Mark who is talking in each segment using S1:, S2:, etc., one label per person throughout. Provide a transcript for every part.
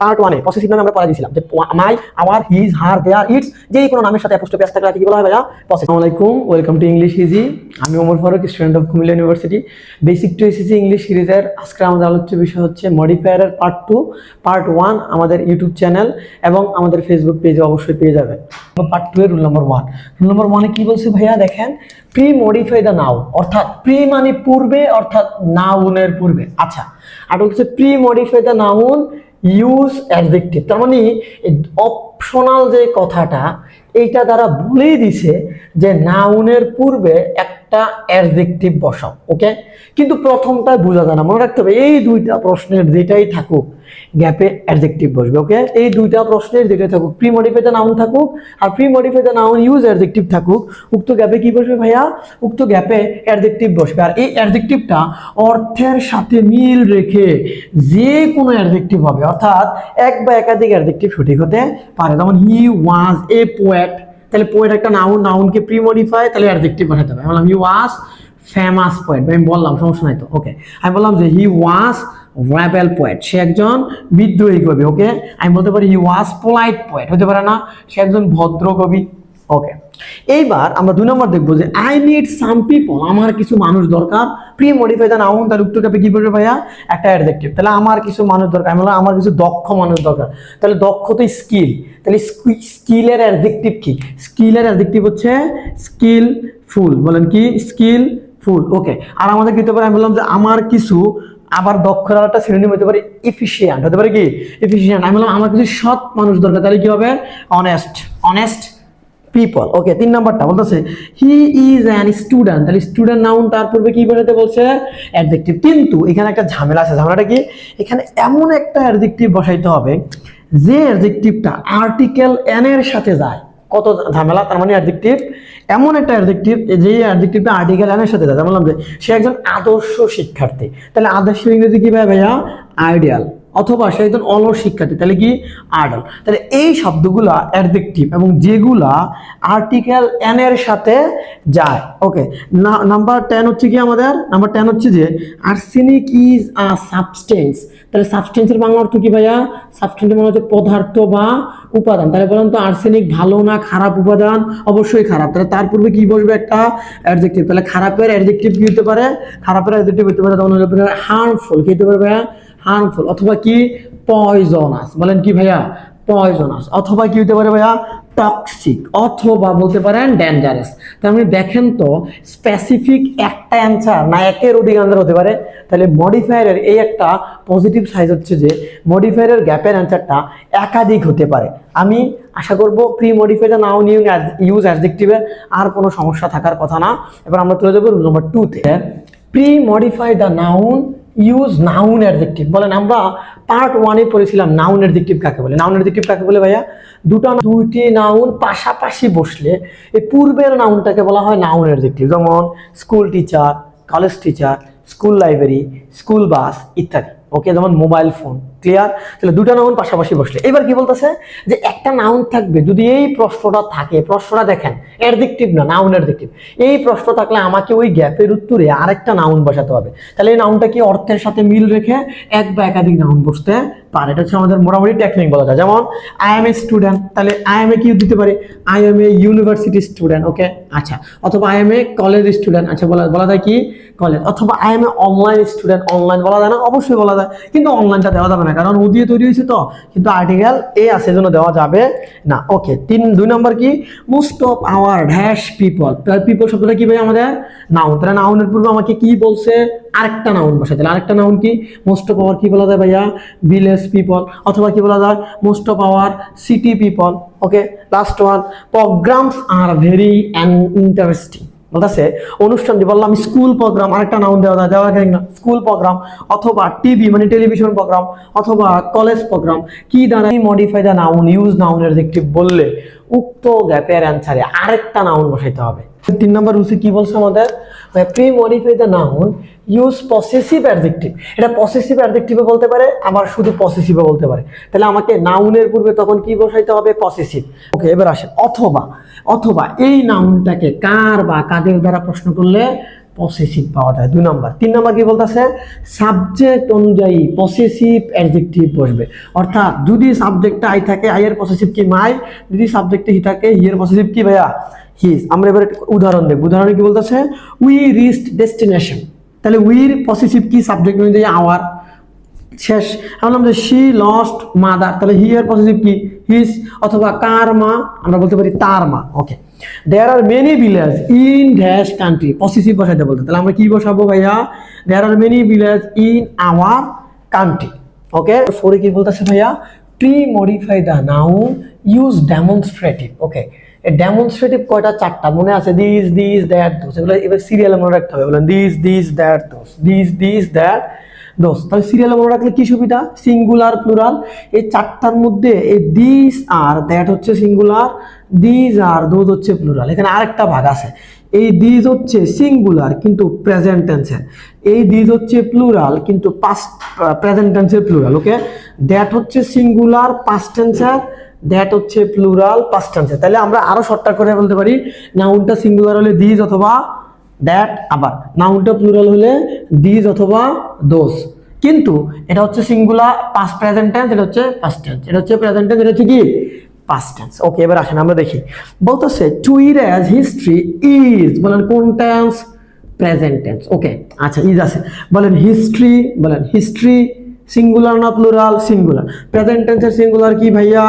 S1: Part 1 এ possessive নামে আমরা পড়া দিয়েছিলাম যে my, our, his, her, their, its, যেই কোনো নামের সাথে অ্যাপোস্ট্রফি এস থাকলে কি বলা হয় ভাইয়া? পসেসিভ। আসসালামু আলাইকুম, ওয়েলকাম টু ইংলিশ ইজি। আমি Omar Faruk, student of Comilla university. Basic to SSC English সিরিজের আজকে আমাদের আলোচ্য বিষয় হচ্ছে মডিফায়ারের পার্ট 2। পার্ট 1 আমাদের ইউটিউব চ্যানেল এবং আমাদের ফেসবুক পেজে অবশ্যই পেয়ে যাবেন। পার্ট 2 এর রুল নাম্বার 1। রুল নাম্বার 1 এ কি বলছে ভাইয়া? দেখেন, প্রি মডিফাই দ্য নাউন, অর্থাৎ প্রি মানে পূর্বে, অর্থাৎ নাউনের পূর্বে। আচ্ছা, আর হচ্ছে pre modify the noun use adjective. তার মানে অপশনাল যে কথাটা, এইটা দ্বারা বলেই দিছে যে নাউনের পূর্বে একটা অ্যাডজেক্টিভ বসাও। ওকে, কিন্তু প্রথমটাই বোঝা যায় না, মনে রাখতে হবে এই দুইটা প্রশ্নের যেটাই থাকুক গ্যাপে অ্যাডজেক্টিভ বসবে। ওকে, এই দুইটা প্রশ্নের যেটাই থাকুক, প্রি মডিফাই দ্য নাউন থাকুক আর pre modify the noun use adjective থাকুক, উক্ত গ্যাপে কি বসবে ভাইয়া? উক্ত গ্যাপে অ্যাডজেক্টিভ বসবে। আর এই অ্যাডজেক্টিভটা অর্থের সাথে মিল রেখে যে কোনো অ্যাডজেক্টিভ হবে, অর্থাৎ এক বা একাধিক অ্যাডজেক্টিভ সঠিক হতে পারে। যেমন হি ওয়াজ এ পোয়েট, তাহলে পোয়েট একটা নাউন, নাউনকে প্রি মডিফাই, তাহলে অ্যাডজেক্টিভ বসাতে হবে। আমি বললাম হি ওয়াজ ফেমাস পোয়েট, আমি বললাম সমস্যা নাই তো। ওকে, আমি বললাম যে হি ওয়াজ রেবেল পোয়েট, সে একজন বিদ্রোহী কবি। ওকে, আমি বলতে পারি হি ওয়াজ পোলাইট পোয়েট, হতে পারে না, সে একজন ভদ্র কবি। ওকে, এইবার আমরা 2 নম্বর দেখবো যে আই নিড সাম পিপল, আমার কিছু মানুষ দরকার। প্রি মডিফাই দ্য নাউন, তাহলে উত্তর গ্যাপে কি বলবে ভাইয়া? একটা অ্যাডজেক্টিভ। তাহলে আমার কিছু মানুষ দরকার, আমি বললাম আমার কিছু দক্ষ মানুষ দরকার। তাহলে দক্ষ তো স্কিল, তাহলে স্কিলের অ্যাডজেক্টিভ কি? স্কিলের অ্যাডজেক্টিভ হচ্ছে স্কিলফুল। বলেন কি? স্কিলফুল। ওকে, আর আমাদের কি হতে পারে? আমি বললাম যে আমার কিছু, আবার দক্ষতার একটা সিনোনিম হতে পারে এফিশিয়েন্ট, হতে পারে কি? এফিশিয়েন্ট। আমি বললাম আমার কিছু সৎ মানুষ দরকার, তাহলে কি হবে? Honest people. ওকে, 3 নাম্বারটা বলতেছে হি ইজ অ্যান স্টুডেন্ট, তাহলে স্টুডেন্ট নাউন, তার পূর্বে কি বসাতে বলছে? অ্যাডজেক্টিভ। কিন্তু এখানে একটা ঝামেলা আছে। ঝামেলাটা কি? এখানে এমন একটা অ্যাডজেক্টিভ বসাইতে হবে যে অ্যাডজেক্টিভটা আর্টিকেল এন এর সাথে যায়। কত ঝামেলা! তার মানে অ্যাডজেক্টিভ, এমন একটা অ্যাডজেক্টিভ যে অ্যাডজেক্টিভটা আর্টিকেল এন এর সাথে যায়। বললাম যে সে একজন আদর্শ শিক্ষার্থী, তাহলে আদর্শ ইংরেজি কি ভাইয়া? আইডিয়াল। অথবা সে একজন অলস শিক্ষার্থী, তাহলে কি? আইডল। তাহলে এই শব্দগুলা অ্যাডজেক্টিভ এবং যেগুলা আর্টিকেল এন এর সাথে যায়। ওকে, নাম্বার 10 হচ্ছে কি আমাদের? নাম্বার 10 হচ্ছে যে আর্সেনিক ইজ আ সাবস্টেন্স, তাহলে সাবস্টেন্সের বাংলা অর্থ কি ভাইয়া? সাবস্টেন্সের মানে হচ্ছে পদার্থ বা উপাদান। তাহলে বলেন তো আর্সেনিক ভালো না খারাপ উপাদান? অবশ্যই খারাপ। তাহলে তার পূর্বে কি বসবে? একটা অ্যাডজেক্টিভ। তাহলে খারাপের অ্যাডজেক্টিভ কি হতে পারে? খারাপের অ্যাডজেক্টিভ হতে পারে তখন হতে পারে হার্মফুল। কি হতে পারে ভাইয়া? হার্মফুল। অথবা কি? পয়জনাস। বলেন কি ভাইয়া? পয়জনাস। অথবা কি হতে পারে ভাইয়া? টক্সিক। অথবা বলতে পারেন ডেঞ্জারাস। তার মানে দেখেন তো, স্পেসিফিক একটা অ্যান্সার না একের অধিক অ্যান্সার হতে পারে। তাহলে মডিফায়ারের এই একটা পজিটিভ সাইজ হচ্ছে যে মডিফায়ারের গ্যাপের অ্যান্সারটা একাধিক হতে পারে। আমি আশা করব pre modify the noun use অ্যাডজেক্টিভের আর কোনো সমস্যা থাকার কথা না। এবার আমরা চলে যাবো রুল নাম্বার 2 তে। Pre modify the noun use noun adjective. বলেন, আমরা পার্ট 1 এ পড়েছিলাম নাউন অ্যাডজেক্টিভ কাকে বলে। নাউন অ্যাডজেক্টিভ কাকে বলে ভাইয়া? দুটি নাউন পাশাপাশি বসলে এই পূর্বের নাউনটাকে বলা হয় নাউন অ্যাডজেক্টিভ। যেমন school teacher, college teacher, school library, school bus ইত্যাদি। ওকে, যেমন মোবাইল ফোন। ক্লিয়ার? তাহলে দুটো নাউন পাশাপাশি বসলে এবার কি বলতেছে যে একটা নাউন থাকবে, যদি এই প্রশ্নটা থাকে, প্রশ্নটা দেখেন অ্যাডজেক্টিভ না, নাউন অ্যাডজেক্টিভ। এই প্রশ্ন থাকলে আমাকে ওই গ্যাপের উত্তরে আরেকটা নাউন বসাতে হবে। তাহলে এই নাউনটা কি অর্থের সাথে মিল রেখে এক বা একাধিক নাউন বসতে পারে। এটা হচ্ছে আমাদের মোটামুটি টেকনিক বলা যায়। যেমন আই এম এ স্টুডেন্ট, তাহলে আই এম এ কি দিতে পারে? I am a university student. Okay, আচ্ছা। অথবা I am a college student, আচ্ছা বলা যায় কি? কলেজ। অথবা I am a online student, online বলা যায় না? অবশ্যই বলা যায়, কিন্তু অনলাইনটা দেওয়া যাবে না, কারণ ও দিয়ে তৈরি হয়েছে তো, কিন্তু আর্টিকেল এ আছে জন্য দেওয়া যাবে না। ওকে, 2 নম্বর কি? Most of our dash people, people শব্দটা কি ভাই? আমাদের নাউন। তাহলে নাউনের পূর্বে আমাকে কি বলছে? আরেকটা নাউন বসাতে। আরেকটা নাউন কি? মোস্ট অফ আওয়ার কি বলা যায় ভাইয়া? Village people. অথবা কি বলা যায়? Most of our city people. Okay, last one, programs are very interesting. বলতেছে অনুষ্ঠানটি, বললাম স্কুল প্রোগ্রাম, আরেকটা নাউন দেওয়া যায়, দেওয়া যায় না? School program. অথবা টিভি মানে টেলিভিশন প্রোগ্রাম, অথবা কলেজ প্রোগ্রাম। কি দ্বারা modify the noun use noun adjective বললে উক্ত গ্যাপের অ্যান্সারে আরেকটা নাউন বসাইতে হবে। 3 নম্বর রুলসে কি বলছে আমাদের? Pre modify the noun use possessive adjective. এটা পসেসিভ অ্যাডজেক্টিভে বলতে পারে, আবার শুধু পসেসিভে বলতে পারে। তাহলে আমাকে নাউনের পূর্বে তখন কি বসাইতে হবে? পসেসিভ। ওকে, এবার আসে অথবা। অথবা এই নাউনটাকে কার বা কাদের দ্বারা প্রশ্ন করলে পসেসিভ পাওয়া যায় 2 নাম্বার। 3 নাম্বার কি বলতেছে, সাবজেক্ট অনুযায়ী পসেসিভ অ্যাডজেক্টিভ বসবে, অর্থাৎ যদি সাবজেক্টটা আই থাকে আই এর পসেসিভ কি মাই, যদি সাবজেক্টে হি থাকে হি এর পসেসিভ কি ভাইয়া হিজ। আমরা এবার উদাহরণ দেখব। উদাহরণে কি বলতেছে, উই রিচড ডেস্টিনেশন, তাহলে উইর পসেসিভ কি সাবজেক্ট অনুযায়ী আওয়ার, শেষ। বললাম যে শি লস্ট মাদার, তাহলে হি এর পসেসিভ কি হিজ, অথবা কার মা আমরা বলতে পারি তার মা। Okay, there are many village in dash country, possessive বসাইতে বলতে, তাহলে আমরা কি বসাবো ভাইয়া, there are many village in our country. Okay, ফোরে কি বলতেছে ভাইয়া, pre modify the noun use demonstrative. Okay, demonstrative কয়টা, 4টা মনে আছে, দিস দিস দ্যাট দোস, এগুলো এবার সিরিয়ালে মনে রাখতে হবে। বলেন this this that those, this this that those, তাহলে সিরিয়ালে মনে রাখলে কি সুবিধা, সিঙ্গুলার প্লুরাল। এই 4টার মধ্যে এই দিস আর দ্যাট হচ্ছে সিঙ্গুলার, দিস আর দোজ হচ্ছে প্লুরাল। এখানে আরেকটা ভাগ আছে, এই দিস হচ্ছে সিঙ্গুলার কিন্তু প্রেজেন্ট টেন্সের, এই দিস হচ্ছে প্লুরাল কিন্তু পাস্ট প্রেজেন্ট টেন্সের প্লুরাল। ওকে, দ্যাট হচ্ছে সিঙ্গুলার পাস্ট টেন্সের, দ্যাট হচ্ছে প্লুরাল পাস্ট টেন্সের। তাহলে আমরা আরো শর্টকাট করে বলতে পারি, নাউনটা সিঙ্গুলার হলে দিস অথবা দ্যাট, আবার নাউনটা প্লুরাল হলে দিস অথবা দোজ। কিন্তু এটা হচ্ছে সিঙ্গুলার পাস্ট প্রেজেন্ট টেন্স, এটা হচ্ছে পাস্ট টেন্স, এটা হচ্ছে প্রেজেন্ট টেন্স, এটা হচ্ছে কি পাস্ট টেন্স। ওকে, এবার আসেন আমরা দেখি। বলতেছে টু ইরেজ হিস্ট্রি ইজ, বলেন কোন টেন্স, প্রেজেন্ট টেন্স। ওকে, আচ্ছা ইজ আছে, বলেন হিস্ট্রি, বলেন হিস্ট্রি সিঙ্গুলার না প্লুরাল, সিঙ্গুলার। প্রেজেন্ট টেন্সের সিঙ্গুলার কি ভাইয়া,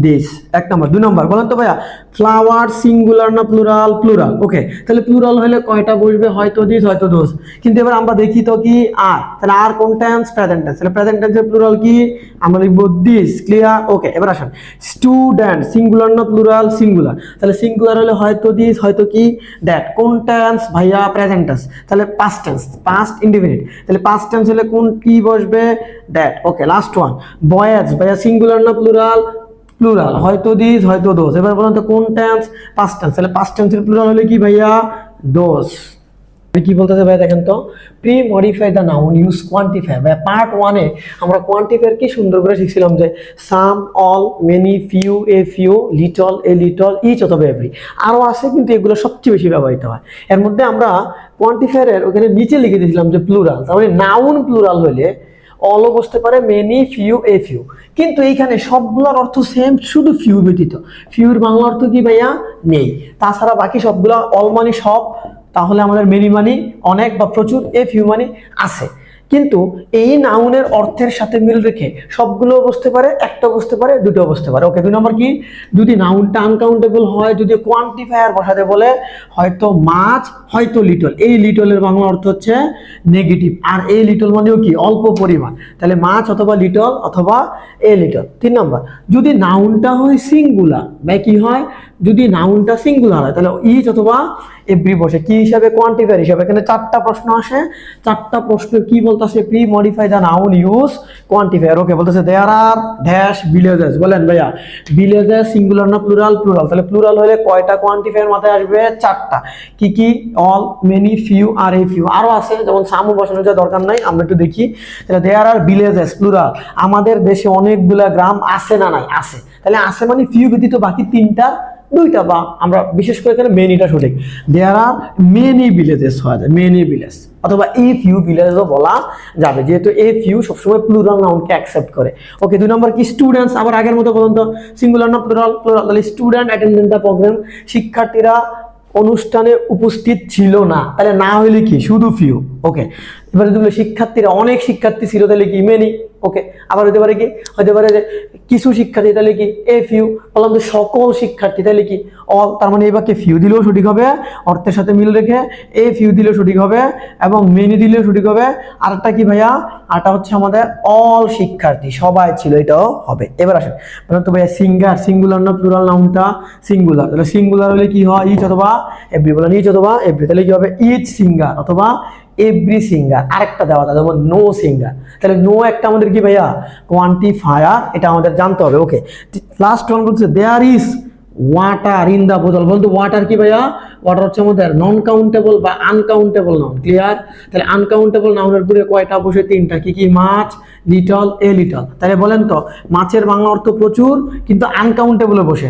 S1: দিস, 1 নাম্বার। 2 নাম্বার বলেন তো ভাইয়া, ফ্লাওয়ার সিঙ্গুলার না প্লুরাল, প্লুরাল। ওকে, তাহলে প্লুরাল হলে কয়টা বসবে, হয়তো দিস হয়তো দোস। কিন্তু এবার আমরা দেখি তো কি আর, তাহলে আর কোন টেন্স, প্রেজেন্ট টেন্স, তাহলে প্রেজেন্ট টেন্সের প্লুরাল কি, আমরা লিখবো দিস। ক্লিয়ার? ওকে, এবার আসেন, স্টুডেন্ট সিঙ্গুলার না প্লুরাল, সিঙ্গুলার। তাহলে সিঙ্গুলার হলে হয়তো দিস হয়তো কি দ্যাট। কোন টেন্স ভাইয়া, প্রেজেন্ট টেন্স, তাহলে পাস্ট টেন্স, পাস্ট ইনডিফিনিট, তাহলে পাস্ট টেন্স হলে কোন কি বসবে, that. Okay, last one, boys ভাইয়া সিঙ্গুলার না প্লুরাল, প্লুরাল, হয়তো দিস হয়তো দোস। এবার বলুন তো কোন টেন্স, পাস্ট টেন্স, তাহলে পাস্ট টেন্সের প্লুরাল হলে কি ভাইয়া, দোস। কি বলতেছে ভাই দেখেন তো, pre modify the noun use quantifier. ভাই পার্ট 1-এ আমরা কোয়ান্টিফায়ার কি সুন্দর করে শিখছিলাম যে some, all, many, few, a few, little, a little, each অথবা এভরি। আরও আছে কিন্তু এগুলো সবচেয়ে বেশি ব্যবহৃত হয়। এর মধ্যে আমরা কোয়ান্টিফায়ারের ওখানে নিচে লিখে দিয়েছিলাম যে প্লুরাল, তার মানে নাউন প্লুরাল হলে অলও বসতে পারে, মেনি, ফিউ, এ ফিউ। কিন্তু এইখানে সবগুলোর অর্থ সেম, শুধু ফিউ ব্যতীত। ফিউর বাংলা অর্থ কি ভাইয়া, নেই। তাছাড়া বাকি সবগুলো অল মানে সব, তাহলে আমাদের মেনি মানে অনেক বা প্রচুর, এ ফিউ মানে আছে। কিন্তু এই নাউনের অর্থের সাথে মিল রেখে সবগুলো বসতে পারে, একটা বসতে পারে, দুটো বসতে পারে। ওকে, 2 নম্বর কি, যদি নাউনটা আনকাউন্টেবল হয়, যদি কোয়ান্টিফায়ার বসাতে বলে, হয়তো মাছ হয়তো লিটল। এই লিটলের বাংলা অর্থ হচ্ছে নেগেটিভ, আর এই লিটল মানেও কি অল্প পরিমাণ, তাহলে মাছ অথবা লিটল অথবা এ লিটল। 3 নম্বর, যদি নাউনটা হয় সিঙ্গুলার বা কি হয়, যদি নাউনটা সিঙ্গুলার হয় তাহলে ইচ অথবা এভরি বসে কি হিসাবে, কোয়ান্টিফায়ার হিসাবে। এখানে 4টা প্রশ্ন আসে, 4টা প্রশ্ন কি বলতেছে, pre modify the noun use quantifier. Okay, বলতেছে দেয়ার আর ড্যাশ ভিলেজেস, বলেন ভাইয়া ভিলেজেস সিঙ্গুলার না প্লুরাল, প্লুরাল। তাহলে প্লুরাল হলে কয়টা কোয়ান্টিফায়ার মাথায় আসবে, 4টা। কি কি, অল, মেনি, ফিউ আর এ ফিউ। আরও আছে, যেমন সামও বসানোর যা দরকার নাই, আমরা একটু দেখি। তাহলে দেয়ার আর ভিলেজেস প্লুরাল, আমাদের দেশে অনেকগুলা গ্রাম আছে না নাই, আছে। তাহলে আছে মানে ফিউ ব্যতীত বাকি 3টা, 2টা, বা আমরা বিশেষ করে এখানে মেনিটা সঠিক। দেয়ার আর মেনি ভিলেজেস হয়ে যায়, মেনি ভিলেজ, অথবা এ ফিউ ভিলেজও বলা যাবে, যেহেতু এ ফিউ সবসময় প্লুরাল নাউনকে অ্যাকসেপ্ট করে। ওকে, 2 নম্বর কি, স্টুডেন্টস, আবার আগের মতো পর্যন্ত সিঙ্গুলার না প্লুরাল, প্লুরাল। তাহলে স্টুডেন্ট অ্যাটেন্ডেন্ট দ্য প্রোগ্রাম, শিক্ষার্থীরা অনুষ্ঠানে উপস্থিত ছিল না, তাহলে না হইলে কি, শুধু ফিউ। ওকে, এবারে যদি শিক্ষার্থীরা, অনেক শিক্ষার্থী ছিল, তাহলে কি মেনি। ওকে, আবার হতে পারে কি, হতে পারে যে কিছু শিক্ষার্থী, তাহলে কি এ ফিউ। বললাম যে সকল শিক্ষার্থী, তাহলে কি অল। তার মানে এই বাক্যে ফিউ দিলেও সঠিক হবে, অর্থের সাথে মিল রেখে, এ ফিউ দিলেও সঠিক হবে, এবং মেনি দিলেও সঠিক হবে। আরেকটা কি ভাইয়া, আরটা হচ্ছে আমাদের অল শিক্ষার্থী, সবাই ছিল, এটাও হবে। এবার আসেন, বলেন তো ভাইয়া সিঙ্গার সিঙ্গুলার না প্লুরাল, নাউনটা সিঙ্গুলার। তাহলে সিঙ্গুলার হলে কি হয়, ইচ অথবা এভরি। বলেন ইচ অথবা এভরি, তাহলে কি হবে, ইচ সিঙ্গার অথবা এভরি সিঙ্গার। আরেকটা দেওয়া যায় যেমন নো সিঙ্গার, তাহলে নো একটা আমাদের কি ভাইয়া, কোয়ান্টিফায়ার, এটা আমাদের জানতে হবে। ওকে, লাস্ট ওয়ান বলছে there is water in the বোতল, বলতো ওয়াটার কি ভাইয়া? ওয়াটার হচ্ছে আমাদের নন কাউন্টেবল বা আনকাউন্টেবল নাউন, ক্লিয়ার? তাহলে আনকাউন্টেবল নাউনের পরে কয়টা বসে? তিনটা। কি কি? Much, little, a little. তাহলে বলেন তো মাছের বাংলা অর্থ প্রচুর, কিন্তু আনকাউন্টেবলে বসে।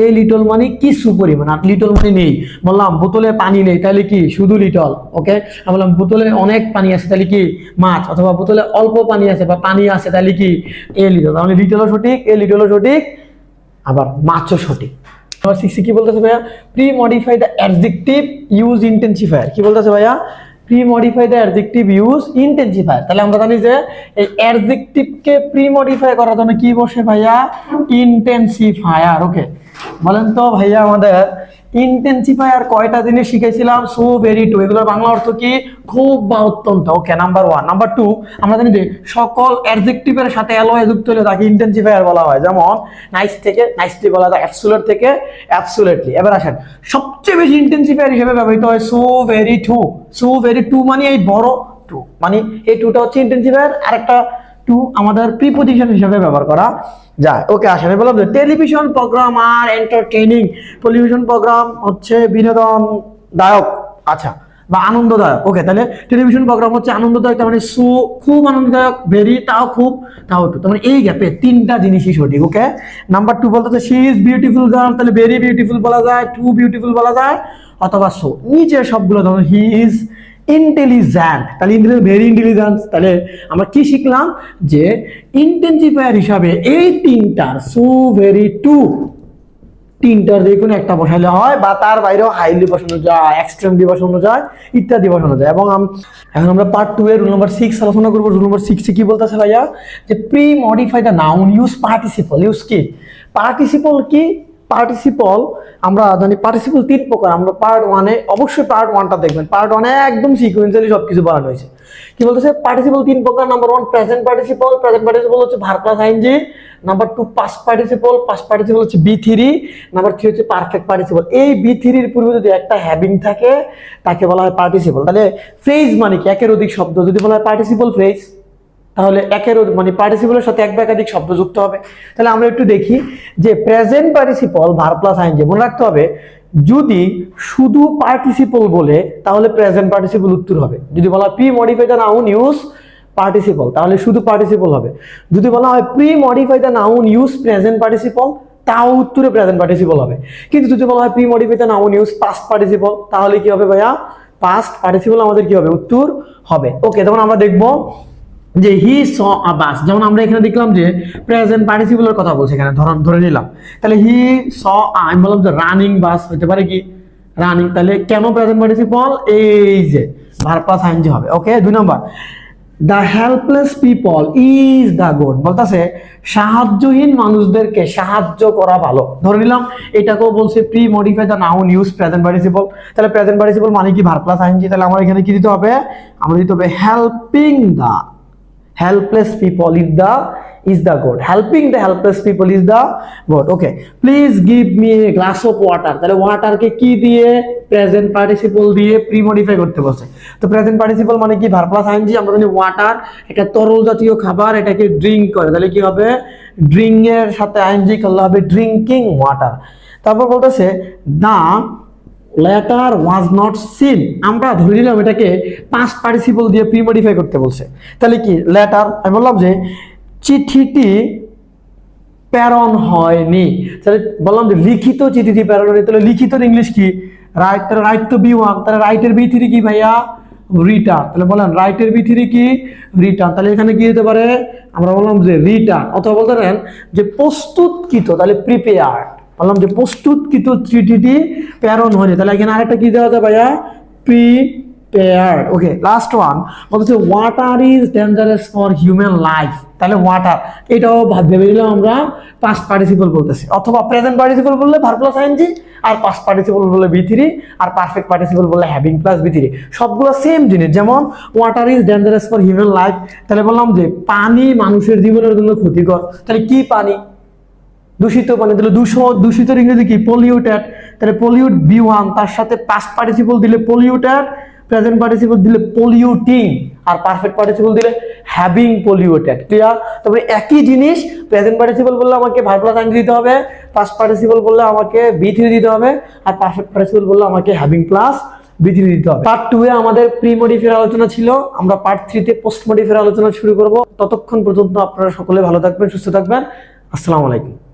S1: এ লিটল মানে কিছু পরিমাণ, আর লিটল মানে নেই। বললাম বোতলে পানি নেই, তাহলে কি? শুধু লিটল। ওকে, বললাম বোতলে অনেক পানি আছে, তাহলে কি? মাছ। অথবা বোতলে অল্প পানি আছে বা পানি আছে, তাহলে কি? এ লিটল। তাহলে লিটলও সঠিক, এ লিটলও সঠিক, আবার মাছও সঠিক। নাম্বার 6 কি বলতেছে ভাইয়া? Pre modify the adjective use intensifier. কি বলতেছে ভাইয়া? Pre modify the adjective use intensifier. তাহলে আমরা জানি যে এই অ্যাডজেক্টিভকে প্রি মডিফাই করার জন্য কি বসে ভাইয়া? ইন্টেন্সিফায়ার। ওকে, বলেন তো ভাইয়া আমাদের ইন্টেন্সিফায়ার কয়টা জিনিস শিখেছিলাম? So very too. এগুলোর বাংলা অর্থ কি? খুব বা অত্যন্ত। ওকে, নাম্বার 1। নাম্বার 2, আমরা জানি যে সকল অ্যাডজেক্টিভের সাথে অ্যালয় যুক্ত হলে তাকে ইন্টেন্সিফায়ার বলা হয়। যেমন নাইস থেকে নাইসলি বলা যায়, অ্যাবসুলেট থেকে অ্যাবসুলেটলি। এবার আসেন, সবচেয়ে বেশি ইন্টেন্সিফায়ার হিসেবে ব্যবহৃত হয় so very too. So very too মানে এই বড় টু, মানে এই টুটা হচ্ছে ইন্টেন্সিফায়ার, আর একটা টু আমাদের প্রিপজিশন হিসেবে ব্যবহার করা যায়। ওকে, আসেন বললাম যে টেলিভিশন প্রোগ্রাম আর এন্টারটেইনিং। টেলিভিশন প্রোগ্রাম হচ্ছে বিনোদনদায়ক, আচ্ছা, বা আনন্দদায়ক। ওকে, তাহলে টেলিভিশন প্রোগ্রাম হচ্ছে আনন্দদায়ক, তার মানে সো খুব আনন্দদায়ক, ভেরি তাও খুব, তাও টু। তার মানে এই গ্যাপে তিনটা জিনিসই সঠিক। ওকে, নাম্বার 2 বলতে শি ইজ বিউটিফুল গার্ল, তাহলে ভেরি বিউটিফুল বলা যায়, টু বিউটিফুল বলা যায়, অথবা সো। নিচে সবগুলো ধরুন হি ইজ ইন্টেলিজেন্ট, তাহলে ভেরি ইন্টেলিজেন্ট। তাহলে আমরা কি শিখলাম? যে ইন্টেন্সিফায়ার হিসাবে এই তিনটার সো ভেরি টু, তিনটার যে কোনো একটা বসাইলে হয়, বা তার বাইরেও হাইলি বসানো যায়, এক্সট্রিমলি বসানো যায়, ইত্যাদি বসানো যায়। এবং এখন আমরা পার্ট 2 এর রুল নাম্বার 6 আলোচনা করবো। রুল নাম্বার 6 কি বলতেছে ভাইয়া? যে pre modify the noun use participle. Use কি? পার্টিসিপল কি? পার্টিসিপল আমরা জানি পার্টিসিপল 3 প্রকার। আমরা পার্ট 1-এ অবশ্যই পার্ট 1টা দেখবেন। পার্ট 1-এ একদম সিকোয়েন্সিয়ালি সবকিছু বানানো হয়েছে। কি বলতেছে? পার্টিসিপল 3 প্রকার। Number 1 present participle. Present participle হচ্ছে verb plus ING. Number 2 past participle. Past participle হচ্ছে বি3। নাম্বার 3 হচ্ছে পারফেক্ট পার্টিসিপল। এই বি3 এর পূর্বে যদি একটা হ্যাভিং থাকে তাকে বলা হয় পার্টিসিপল। তাহলে ফ্রেজ মানে কি? একের অধিক শব্দ। যদি বলা হয় পার্টিসিপল ফ্রেজ, তাহলে একের মানে পার্টিসিপলের সাথে এক বা একাধিক শব্দ যুক্ত হবে। তাহলে আমরা একটু দেখি যে present participle verb plus ING. মনে রাখতে হবে যদি শুধু পার্টিসিপল বলে তাহলে প্রেজেন্ট পার্টিসিপল উত্তর হবে। যদি বলা হয় pre modify the noun use participle, তাহলে শুধু পার্টিসিপল হবে। যদি বলা হয় pre modify the noun use present participle, তাও উত্তরে প্রেজেন্ট পার্টিসিপল হবে। কিন্তু যদি বলা হয় pre modify the noun use past participle, তাহলে কি হবে ভাইয়া? পাস্ট পার্টিসিপল আমাদের কি হবে? উত্তর হবে। ওকে, তখন আমরা দেখবো যে হি স আ বাস। যেমন আমরা এখানে দেখলাম যে প্রেজেন্ট পার্টিসিপলের কথা বলছে, এখানে ধরে নিলাম। তাহলে হি স আ, আমি বললাম যে রানিং বাস হতে পারে কি? রানিং। তাহলে কেন প্রেজেন্ট পার্টিসিপল? এই যে ভার্ব প্লাস আইএনজি হবে। ওকে, 2 number the helpless people is the good. বলতেছে সাহায্যহীন মানুষদেরকে সাহায্য করা ভালো। ধরে নিলাম এটাকেও বলছে pre modify the noun use present participle. তাহলে প্রেজেন্ট পার্টিসিপল মানে কি? Verb plus ING. তাহলে আমার এখানে কি দিতে হবে? আমরা দিতে হবে helping the helpless people is the good. Helping the helpless people is the good. Okay, please give me a glass of water. তাহলে ওয়াটার কে কি দিয়ে? প্রেজেন্ট পার্টিসিপল দিয়ে প্রি মডিফাই করতে বলছে। তো প্রেজেন্ট পার্টিসিপল মানে কি? Verb plus ING. আমরা জানি ওয়াটার এটা তরল জাতীয় খাবার, এটাকে ড্রিঙ্ক করে। তাহলে কি হবে? ড্রিঙ্ক এর সাথে আইএনজি করলে হবে ড্রিঙ্কিং ওয়াটার। তারপর বলতেছে দা লেটার ওয়াজ নট সিন। আমরা ধরে নিলাম এটাকে পাস্ট পার্টিসিপল দিয়ে প্রি মডিফাই করতে বলছে। তাহলে কি? লেটার, আমি বললাম যে চিঠিটি প্রেরণ হয়নি। তাহলে বললাম যে লিখিত চিঠিটি প্রেরণ হয়নি। তাহলে লিখিতর ইংলিশ কি? রাইট। তাহলে রাইট তো বি1। তাহলে রাইটের বি3 কি ভাইয়া? রিটার্ন। তাহলে বলেন রাইটের বি3 কি? রিটার্ন। তাহলে এখানে কি হতে পারে? আমরা বললাম যে রিটার্ন, অথবা বলতে পারেন যে প্রস্তুতকৃত, তাহলে প্রিপেয়ার্ড। বললাম যে প্রস্তুতকৃত চিঠিটি প্রেরণ হয়নি। তাহলে এখানে আরেকটা কি দেওয়া যায় ভাইয়া? প্রিপেয়ার্ড। ওকে, লাস্ট ওয়ান বলতেছে water is dangerous for human life. তাহলে ওয়াটার এটাও ভেবে নিলাম আমরা পাস্ট পার্টিসিপল বলতেছি, অথবা প্রেজেন্ট পার্টিসিপল বললে ভার্ব প্লাস আইএনজি, আর পাস্ট পার্টিসিপল বললে বি3, আর পারফেক্ট পার্টিসিপল বললে হ্যাভিং প্লাস বি3। সবগুলো সেম জিনিস। যেমন water is dangerous for human life, তাহলে বললাম যে পানি মানুষের জীবনের জন্য ক্ষতিকর। তাহলে কি পানি? দূষিত পানি। তাহলে দূষিত ইংরেজি কি? পলিউটেড। তাহলে পলিউট বি1, তার সাথে পাস্ট পার্টিসিপল দিলে পলিউটেড, প্রেজেন্ট পার্টিসিপল দিলে পলিউটিং, আর পারফেক্ট পার্টিসিপল দিলে হ্যাভিং পলিউটেড। ক্লিয়ার? তারপরে একই জিনিস প্রেজেন্ট পার্টিসিপল বললে আমাকে ভার্ব প্লাস আইএনজি দিতে হবে, পাস্ট পার্টিসিপল বললে আমাকে বি3 দিতে হবে, আর পারফেক্ট পার্টিসিপল বললে আমাকে হ্যাভিং প্লাস বি3 দিতে হবে। পার্ট 2 এ আমাদের প্রি মডিফায়ার আলোচনা ছিল, আমরা পার্ট 3 তে পোস্ট মডিফায়ার আলোচনা শুরু করব। ততক্ষণ পর্যন্ত আপনারা সকলে ভালো থাকবেন, সুস্থ থাকবেন। আসসালামু আলাইকুম।